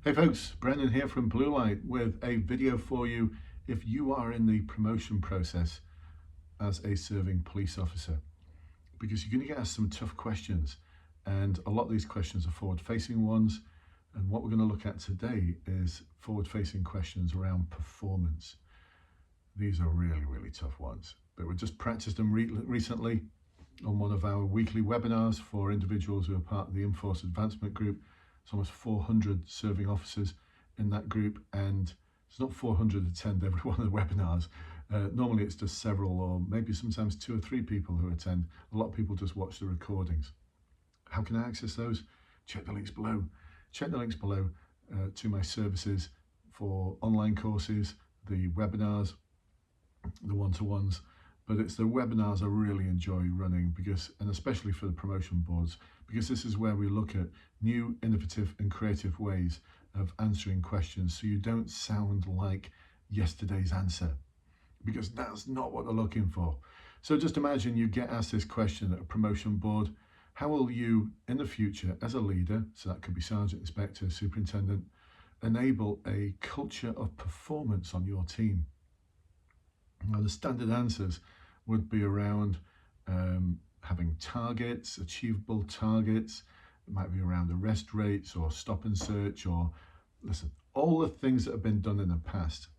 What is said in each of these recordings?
Hey folks, Brendan here from Bluelight with a video for you if you are in the promotion process as a serving police officer, because you're going to get asked some tough questions, and a lot of these questions are forward-facing ones, and what we're going to look at today is forward-facing questions around performance. These are really tough ones, but we just practiced them recently on one of our weekly webinars for individuals who are part of the Enforced Advancement Group. It's almost 400 serving officers in that group, and it's not 400 attend every one of the webinars. Normally it's just several, or maybe sometimes 2 or 3 people who attend. A lot of people just watch the recordings. How can I access those? Check the links below. Check the links below to my services for online courses, the webinars, the one-to-ones. But it's the webinars I really enjoy running, and especially for the promotion boards, because this is where we look at new, innovative and creative ways of answering questions, so you don't sound like yesterday's answer, because that's not what they're looking for. So just imagine you get asked this question at a promotion board: how will you in the future as a leader, so that could be sergeant, inspector, superintendent, enable a culture of performance on your team? Now, the standard answers would be around having targets, achievable targets. It might be around arrest rates or stop and search, or all the things that have been done in the past.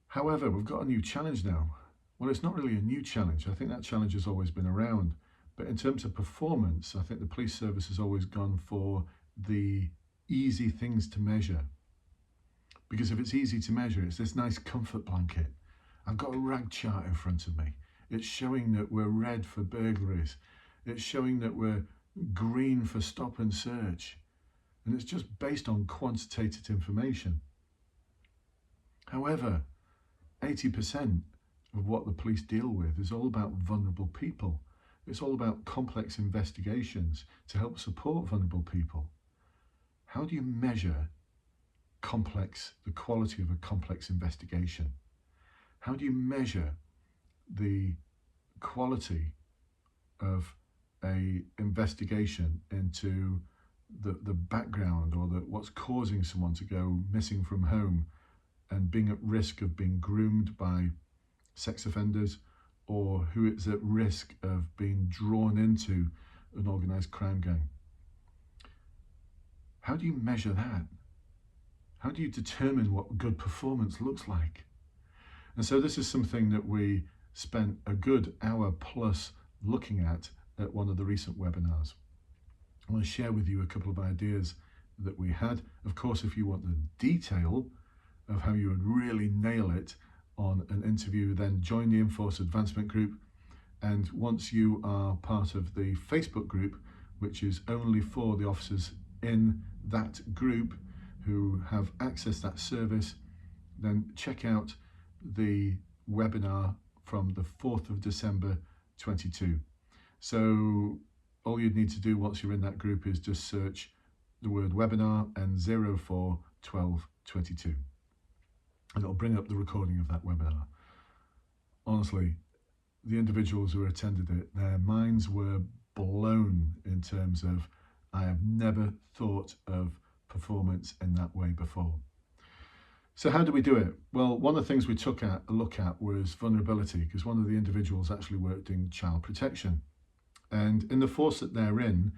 However, we've got a new challenge now. Well, it's not really a new challenge. I think that challenge has always been around. But in terms of performance, I think the police service has always gone for the easy things to measure. Because if it's easy to measure, it's this nice comfort blanket. I've got a rag chart in front of me. It's showing that we're red for burglaries. It's showing that we're green for stop and search. And it's just based on quantitative information. However, 80% of what the police deal with is all about vulnerable people. It's all about complex investigations to help support vulnerable people. How do you measure the quality of a complex investigation? How do you measure the quality of a investigation into the background, or what's causing someone to go missing from home and being at risk of being groomed by sex offenders, or who is at risk of being drawn into an organised crime gang? How do you measure that? How do you determine what good performance looks like? And so this is something that we spent a good hour plus looking at one of the recent webinars. I want to share with you a couple of ideas that we had. Of course, if you want the detail of how you would really nail it on an interview, then join the Enforced Advancement Group. And once you are part of the Facebook group, which is only for the officers in that group who have accessed that service, then check out the webinar from the 4th of December 22. So all you'd need to do once you're in that group is just search the word webinar and 04/12/22, and it'll bring up the recording of that webinar. Honestly, the individuals who attended it, their minds were blown in terms of, I have never thought of performance in that way before. So how do we do it? Well, one of the things we took a look at was vulnerability, because one of the individuals actually worked in child protection. And in the force that they're in,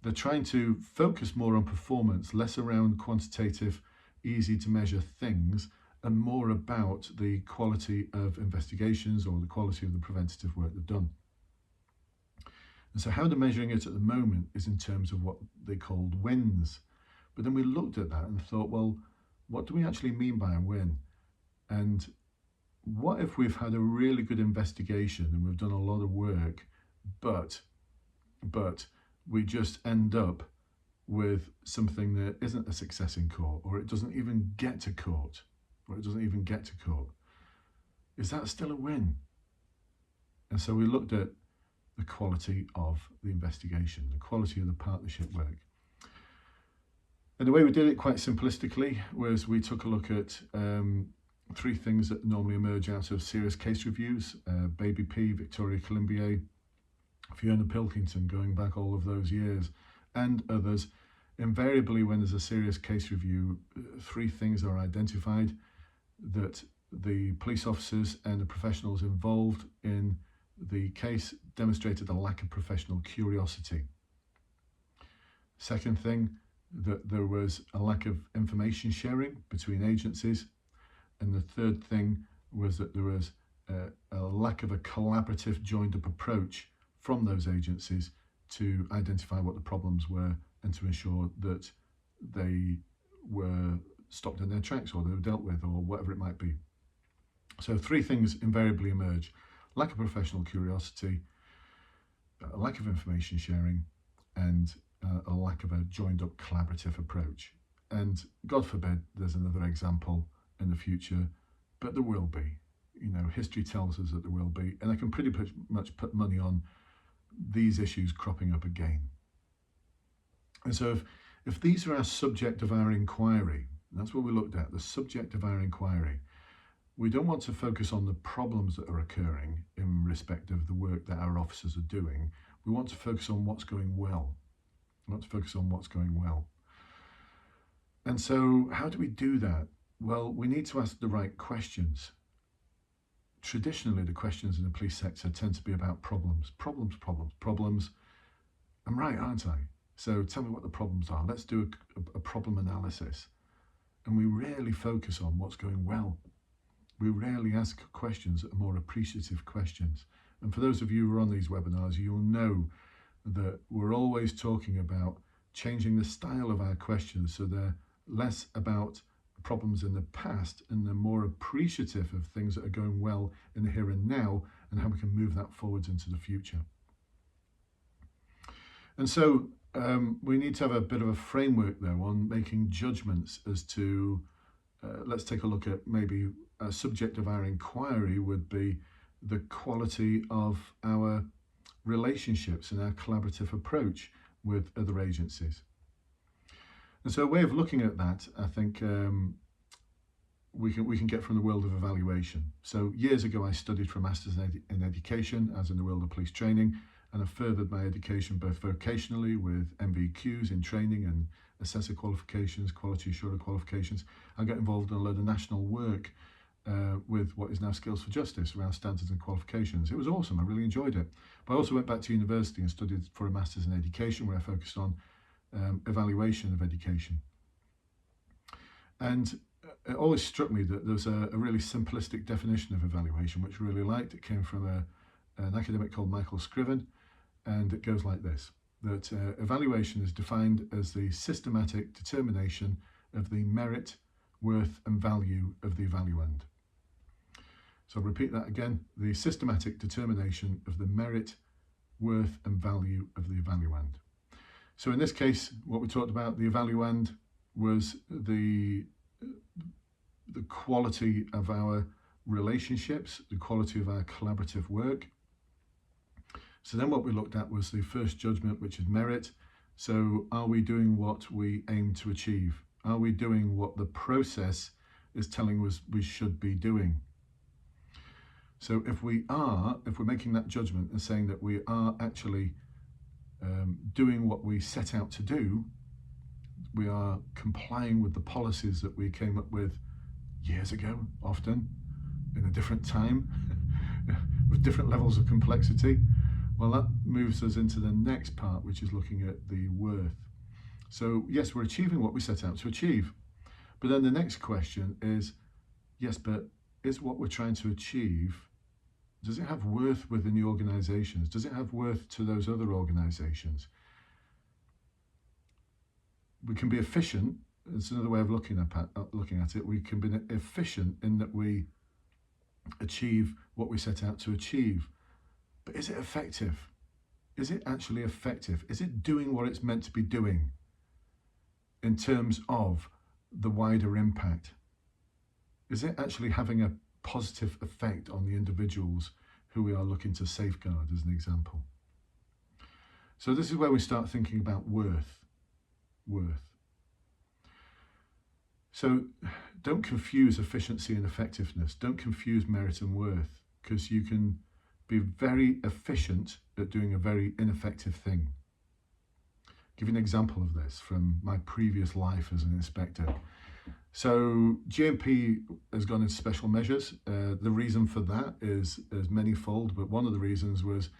they're trying to focus more on performance, less around quantitative, easy to measure things, and more about the quality of investigations or the quality of the preventative work they've done. And so how they're measuring it at the moment is in terms of what they called wins. But then we looked at that and thought, well, what do we actually mean by a win? And what if we've had a really good investigation and we've done a lot of work, but we just end up with something that isn't a success in court, or it doesn't even get to court, Is that still a win? And so we looked at the quality of the investigation, the quality of the partnership work. And the way we did it, quite simplistically, was we took a look at 3 things that normally emerge out of serious case reviews: Baby P, Victoria Colombier, Fiona Pilkington, going back all of those years, and others, Invariably, when there's a serious case review, three things are identified that the police officers and the professionals involved in the case demonstrated a lack of professional curiosity. Second thing, that there was a lack of information sharing between agencies. And the third thing was that there was a lack of a collaborative joined-up approach from those agencies to identify what the problems were and to ensure that they were stopped in their tracks or they were dealt with or whatever it might be. So three things invariably emerge: lack of professional curiosity, a lack of information sharing, and a lack of a joined-up collaborative approach. And God forbid there's another example in the future, but there will be. You know, history tells us that there will be, and I can pretty much put money on these issues cropping up again. And so if these are our subject of our inquiry, that's what we looked at, the subject of our inquiry, we don't want to focus on the problems that are occurring in respect of the work that our officers are doing. We want to focus on what's going well. We want to focus on what's going well. And so how do we do that? Well, we need to ask the right questions. Traditionally, the questions in the police sector tend to be about problems. Problems. I'm right, aren't I? So tell me what the problems are. Let's do a problem analysis. And we rarely focus on what's going well. We rarely ask questions that are more appreciative questions. And for those of you who are on these webinars, you'll know that we're always talking about changing the style of our questions so they're less about problems in the past and they're more appreciative of things that are going well in the here and now and how we can move that forwards into the future. And so we need to have a bit of a framework though on making judgments as to, let's take a look at maybe a subject of our inquiry would be the quality of our relationships and our collaborative approach with other agencies. And so a way of looking at that, I think we can get from the world of evaluation. So years ago, I studied for a Masters in Education, as in the world of police training, and I furthered my education both vocationally with MVQs in training and assessor qualifications, quality assurer qualifications. I got involved in a load of national work with what is now Skills for Justice around standards and qualifications. It was awesome, I really enjoyed it. But I also went back to university and studied for a Masters in Education where I focused on evaluation of education. And it always struck me that there's a really simplistic definition of evaluation, which I really liked. It came from an academic called Michael Scriven, and it goes like this, that evaluation is defined as the systematic determination of the merit, worth and value of the evaluand. So I'll repeat that again, the systematic determination of the merit, worth and value of the evaluand. So in this case, what we talked about, the evaluand was the quality of our relationships, the quality of our collaborative work. So then what we looked at was the first judgment, which is merit. So are we doing what we aim to achieve? Are we doing what the process is telling us we should be doing? So if we're making that judgment and saying that we are actually doing what we set out to do, we are complying with the policies that we came up with years ago, often in a different time, with different levels of complexity, well, that moves us into the next part, which is looking at the worth. So yes, we're achieving what we set out to achieve. But then the next question is, yes, but is what we're trying to achieve, does it have worth within the organizations? Does it have worth to those other organizations? We can be efficient. It's another way of looking at it. We can be efficient in that we achieve what we set out to achieve. But is it effective? Is it actually effective? Is it doing what it's meant to be doing in terms of the wider impact? Is it actually having a positive effect on the individuals who we are looking to safeguard, as an example? So this is where we start thinking about worth. So don't confuse efficiency and effectiveness. Don't confuse merit and worth, because you can be very efficient at doing a very ineffective thing. give you an example of this from my previous life as an inspector. So GMP has gone into special measures. The reason for that is manyfold, but one of the reasons was,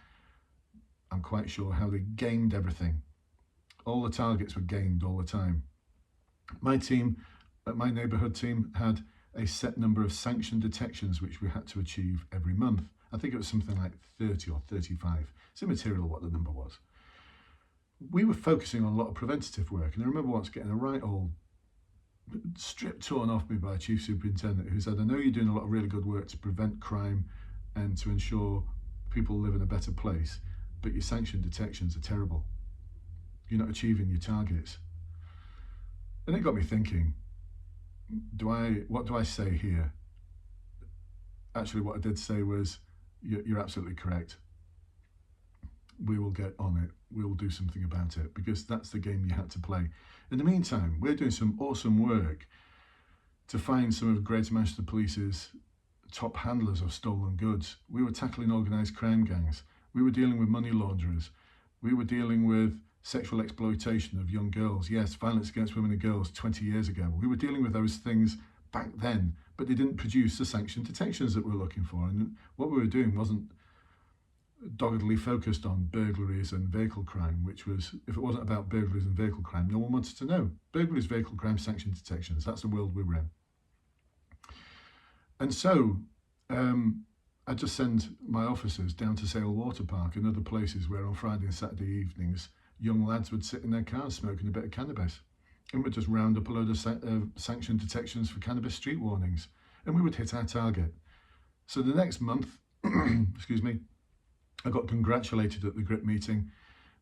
I'm quite sure, how they gamed everything. All the targets were gamed all the time. My team, my neighbourhood team, had a set number of sanction detections which we had to achieve every month. I think it was something like 30 or 35. It's immaterial what the number was. We were focusing on a lot of preventative work, and I remember once getting a right old strip torn off me by a chief superintendent who said, I know you're doing a lot of really good work to prevent crime and to ensure people live in a better place, but your sanction detections are terrible. You're not achieving your targets. And it got me thinking, what do I say here? Actually, what I did say was, you're absolutely correct. We will get on it. We will do something about it, because that's the game you had to play. In the meantime, we're doing some awesome work to find some of Greater Manchester Police's top handlers of stolen goods. We were tackling organised crime gangs. We were dealing with money launderers. We were dealing with sexual exploitation of young girls. Yes, violence against women and girls 20 years ago. We were dealing with those things back then, but they didn't produce the sanction detections that we were looking for. And what we were doing wasn't doggedly focused on burglaries and vehicle crime, which was, if it wasn't about burglaries and vehicle crime, no one wanted to know. Burglaries, vehicle crime, sanction detections, that's the world we were in. And so I just send my officers down to Sale Water Park and other places where on Friday and Saturday evenings young lads would sit in their cars smoking a bit of cannabis, and we'd just round up a load of sanction detections for cannabis street warnings, and we would hit our target. So the next month, excuse me, I got congratulated at the GRIP meeting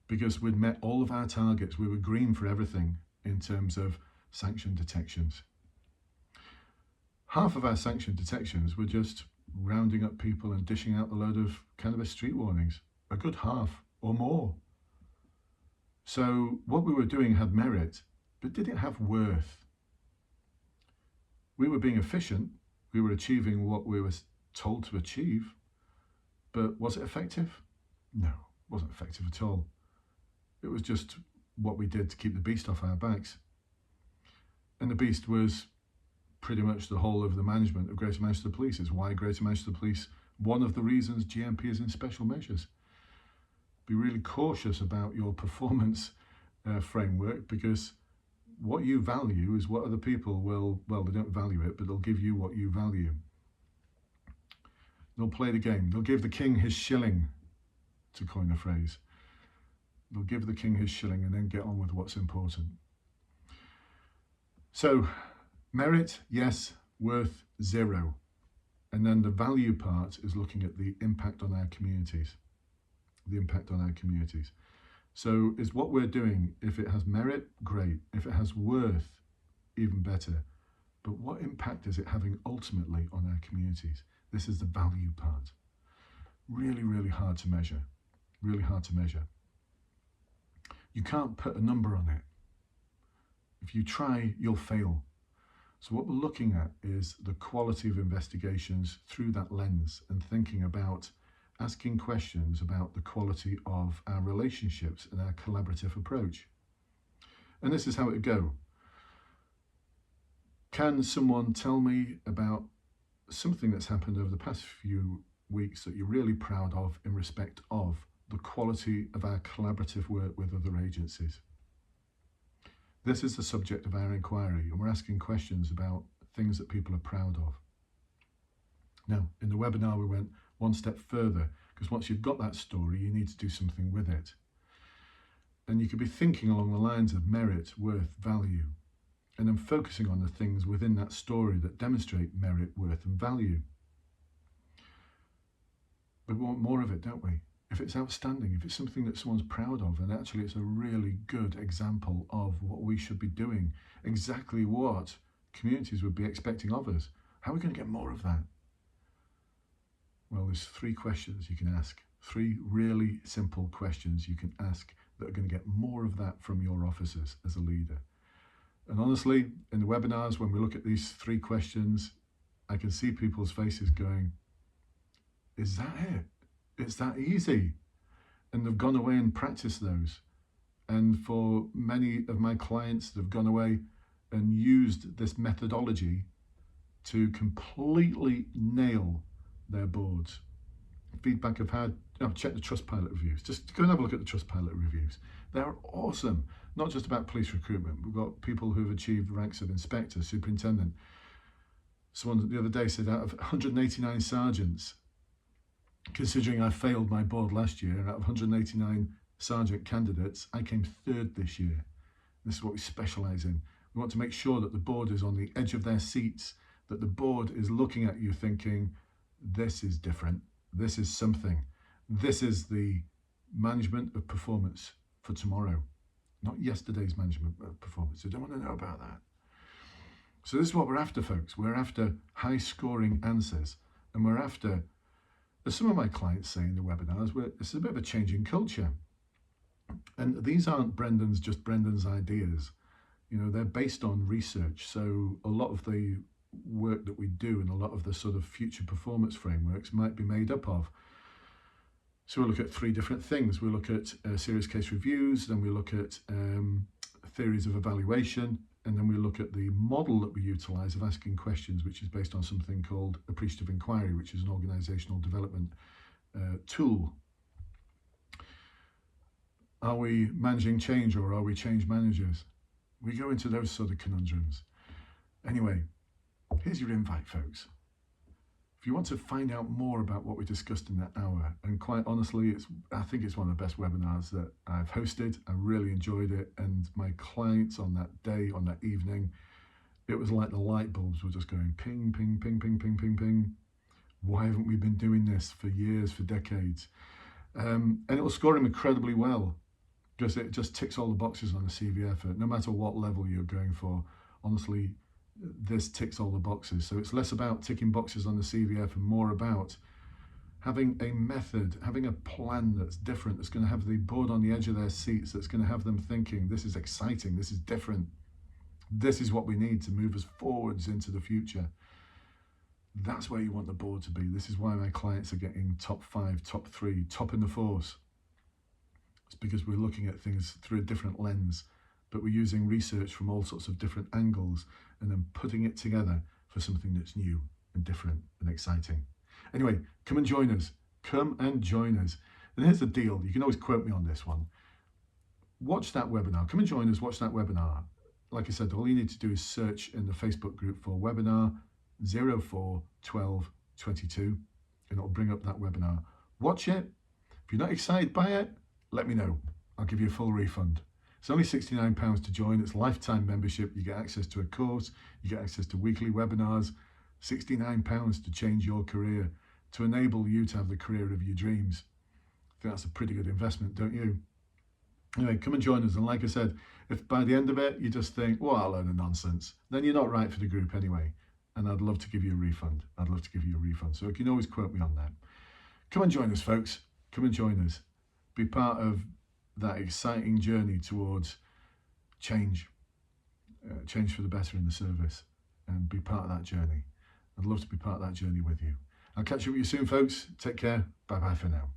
because we'd met all of our targets. We were green for everything in terms of sanction detections. Half of our sanction detections were just rounding up people and dishing out a load of cannabis street warnings, a good half or more. So what we were doing had merit, but did it have worth? We were being efficient, we were achieving what we were told to achieve, but was it effective? No, it wasn't effective at all. It was just what we did to keep the beast off our backs. And the beast was pretty much the whole of the management of Greater Manchester Police. It's why Greater Manchester Police, one of the reasons GMP is in special measures. Be really cautious about your performance framework, because what you value is what other people will, well, they don't value it, but they'll give you what you value. They'll play the game. They'll give the king his shilling, to coin a phrase. They'll give the king his shilling and then get on with what's important. So, merit, yes. Worth, zero. And then the value part is looking at the impact on our communities. The impact on our communities. So is what we're doing, if it has merit, great. If it has worth, even better. But what impact is it having ultimately on our communities? This is the value part. Really, really hard to measure. Really hard to measure. You can't put a number on it. If you try, you'll fail. So what we're looking at is the quality of investigations through that lens, and thinking about asking questions about the quality of our relationships and our collaborative approach. And this is how it would go. Can someone tell me about something that's happened over the past few weeks that you're really proud of in respect of the quality of our collaborative work with other agencies? This is the subject of our inquiry, and we're asking questions about things that people are proud of. Now, in the webinar, we went one step further, because once you've got that story, you need to do something with it. And you could be thinking along the lines of merit, worth, value, and then focusing on the things within that story that demonstrate merit, worth, and value. But we want more of it, don't we? If it's outstanding, if it's something that someone's proud of, and actually it's a really good example of what we should be doing, exactly what communities would be expecting of us, how are we going to get more of that? Well, there's 3 questions you can ask. 3 really simple questions you can ask that are going to get more of that from your officers as a leader. And honestly, in the webinars, when we look at these 3 questions, I can see people's faces going, is that it? It's that easy? And they've gone away and practiced those. And for many of my clients that have gone away and used this methodology to completely nail their boards. Feedback I've had, check the Trustpilot reviews. Just go and have a look at the Trustpilot reviews. They're awesome. Not just about police recruitment. We've got people who've achieved ranks of inspector, superintendent. Someone the other day said out of 189 sergeants, considering I failed my board last year, out of 189 sergeant candidates, I came third this year. This is what we specialise in. We want to make sure that the board is on the edge of their seats, that the board is looking at you thinking, this is different, this is something. This is the management of performance for tomorrow, not yesterday's management of performance. I don't want to know about that. So this is what we're after, folks. We're after high-scoring answers, and we're after, as some of my clients say in the webinars, it's a bit of a change in culture. And these aren't just Brendan's ideas. You know, they're based on research. So a lot of the work that we do and a lot of the sort of future performance frameworks might be made up of. So we'll look at 3 different things. We'll look at serious case reviews, then we look at theories of evaluation, and then we look at the model that we utilize of asking questions, which is based on something called Appreciative inquiry, which is an organizational development tool. Are we managing change, or are we change managers? We go into those sort of conundrums. Anyway, here's your invite, folks. If you want to find out more about what we discussed in that hour, and quite honestly, I think it's one of the best webinars that I've hosted. I really enjoyed it, and my clients on that day, on that evening, it was like the light bulbs were just going ping, ping, ping, ping, ping, ping, ping. Why haven't we been doing this for years, for decades? And it will score him incredibly well, because it just ticks all the boxes on the CV effort, no matter what level you're going for. Honestly, this ticks all the boxes. So it's less about ticking boxes on the CVF and more about having a method, having a plan that's different, that's going to have the board on the edge of their seats, that's going to have them thinking, this is exciting, this is different, this is what we need to move us forwards into the future. That's where you want the board to be. This is why my clients are getting top 5, top 3, top in the force. It's because we're looking at things through a different lens, but we're using research from all sorts of different angles and then putting it together for something that's new and different and exciting. Anyway, come and join us. Come and join us. And here's the deal. You can always quote me on this one. Watch that webinar. Come and join us. Watch that webinar. Like I said, all you need to do is search in the Facebook group for webinar 041222, and it'll bring up that webinar. Watch it. If you're not excited by it, let me know. I'll give you a full refund. It's only £69 to join. It's lifetime membership. You get access to a course. You get access to weekly webinars. £69 to change your career, to enable you to have the career of your dreams. I think that's a pretty good investment, don't you? Anyway, come and join us. And like I said, if by the end of it you just think, well, I'll learn a nonsense, then you're not right for the group anyway. And I'd love to give you a refund. I'd love to give you a refund. So you can always quote me on that. Come and join us, folks. Come and join us. Be part of that exciting journey towards change, change for the better in the service, and be part of that journey. I'd love to be part of that journey with you. I'll catch up with you soon, folks. Take care. Bye-bye for now.